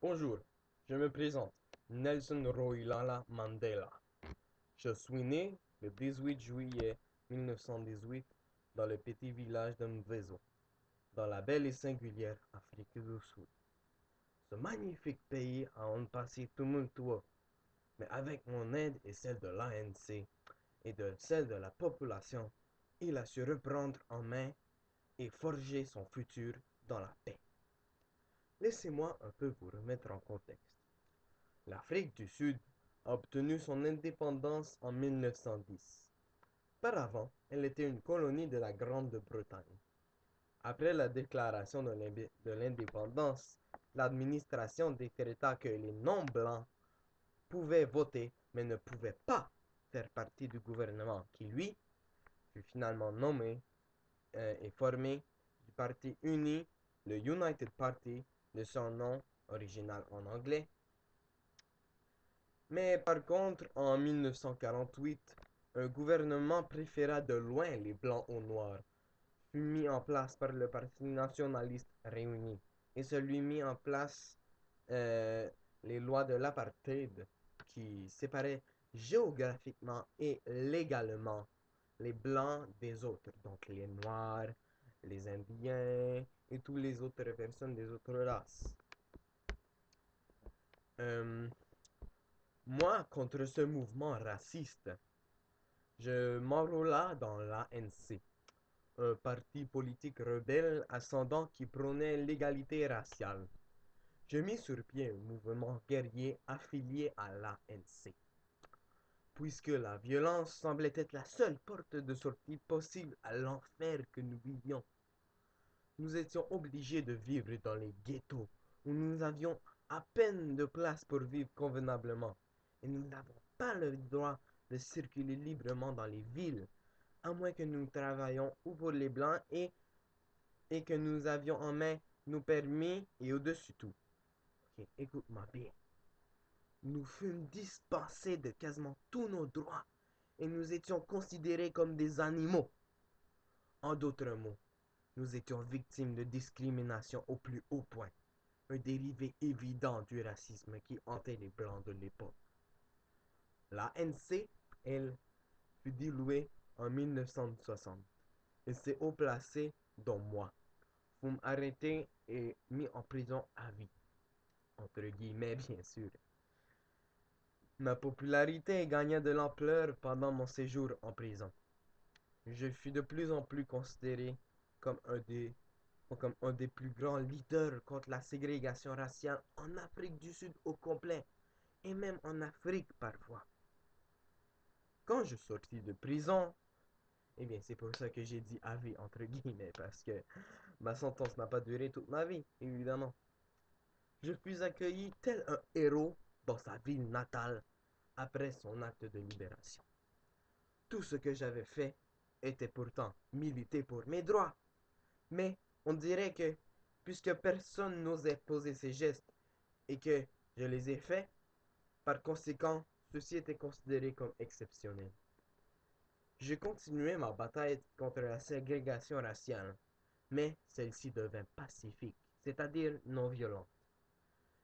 Bonjour, je me présente, Nelson Rolihlahla Mandela. Je suis né le 18 juillet 1918 dans le petit village de Mvezo, dans la belle et singulière Afrique du Sud. Ce magnifique pays a un passé tumultueux, mais avec mon aide et celle de l'ANC et de celle de la population, il a su reprendre en main et forger son futur dans la paix. Laissez-moi un peu vous remettre en contexte. L'Afrique du Sud a obtenu son indépendance en 1910. Auparavant, elle était une colonie de la Grande-Bretagne. Après la déclaration de l'indépendance, l'administration décréta que les non-blancs pouvaient voter mais ne pouvaient pas faire partie du gouvernement qui, lui, fut finalement nommé et formé du parti uni, le United Party, de son nom original en anglais. Mais par contre, en 1948, un gouvernement préféra de loin les blancs aux noirs, fut mis en place par le Parti nationaliste réuni, et celui mis en place euh, les lois de l'apartheid qui séparaient géographiquement et légalement les blancs des autres, donc les noirs, les indiens et toutes les autres personnes des autres races. Euh, Moi, contre ce mouvement raciste, je m'enrôla dans l'ANC, un parti politique rebelle ascendant qui prônait l'égalité raciale. Je mis sur pied un mouvement guerrier affilié à l'ANC, puisque la violence semblait être la seule porte de sortie possible à l'enfer que nous vivions. Nous étions obligés de vivre dans les ghettos, où nous avions à peine de place pour vivre convenablement, et nous n'avons pas le droit de circuler librement dans les villes, à moins que nous travaillions ou pour les Blancs et que nous avions en main nos permis et au-dessus tout. Ok, écoute-moi bien. Nous fûmes dispensés de quasiment tous nos droits et nous étions considérés comme des animaux. En d'autres mots, nous étions victimes de discrimination au plus haut point, un dérivé évident du racisme qui hantait les Blancs de l'époque. La NC, elle, fut diluée en 1960 et ses hauts placés, dont moi, furent arrêtés et mis en prison à vie, entre guillemets bien sûr. Ma popularité gagna de l'ampleur pendant mon séjour en prison. Je fus de plus en plus considéré comme comme un des plus grands leaders contre la ségrégation raciale en Afrique du Sud au complet, et même en Afrique parfois. Quand je sortis de prison, eh bien c'est pour ça que j'ai dit à vie entre guillemets, parce que ma sentence n'a pas duré toute ma vie, évidemment. Je fus accueilli tel un héros dans sa ville natale après son acte de libération. Tout ce que j'avais fait était pourtant militer pour mes droits. Mais on dirait que, puisque personne n'osait poser ces gestes et que je les ai faits, par conséquent, ceci était considéré comme exceptionnel. Je continuais ma bataille contre la ségrégation raciale, mais celle-ci devint pacifique, c'est-à-dire non violente.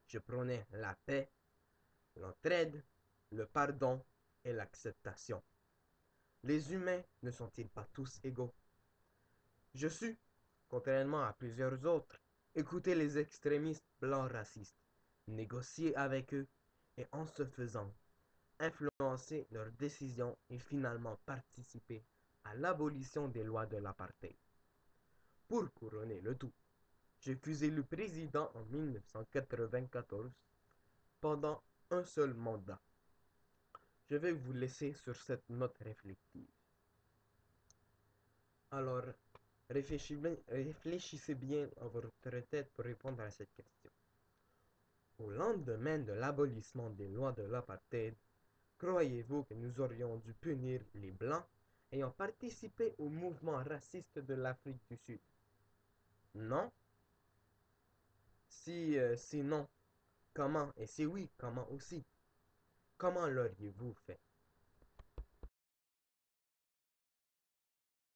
Je prônais la paix, l'entraide, le pardon et l'acceptation. Les humains ne sont-ils pas tous égaux? Je sus, contrairement à plusieurs autres, écouter les extrémistes blancs racistes, négocier avec eux et en ce faisant, influencer leurs décisions et finalement participer à l'abolition des lois de l'apartheid. Pour couronner le tout, je fus élu président en 1994 pendant un seul mandat. Je vais vous laisser sur cette note réflexive. Alors, réfléchissez bien à votre tête pour répondre à cette question. Au lendemain de l'abolissement des lois de l'apartheid, croyez-vous que nous aurions dû punir les Blancs ayant participé au mouvement raciste de l'Afrique du Sud? Non? Si non, comment? Et si oui, comment aussi? Comment l'auriez-vous fait?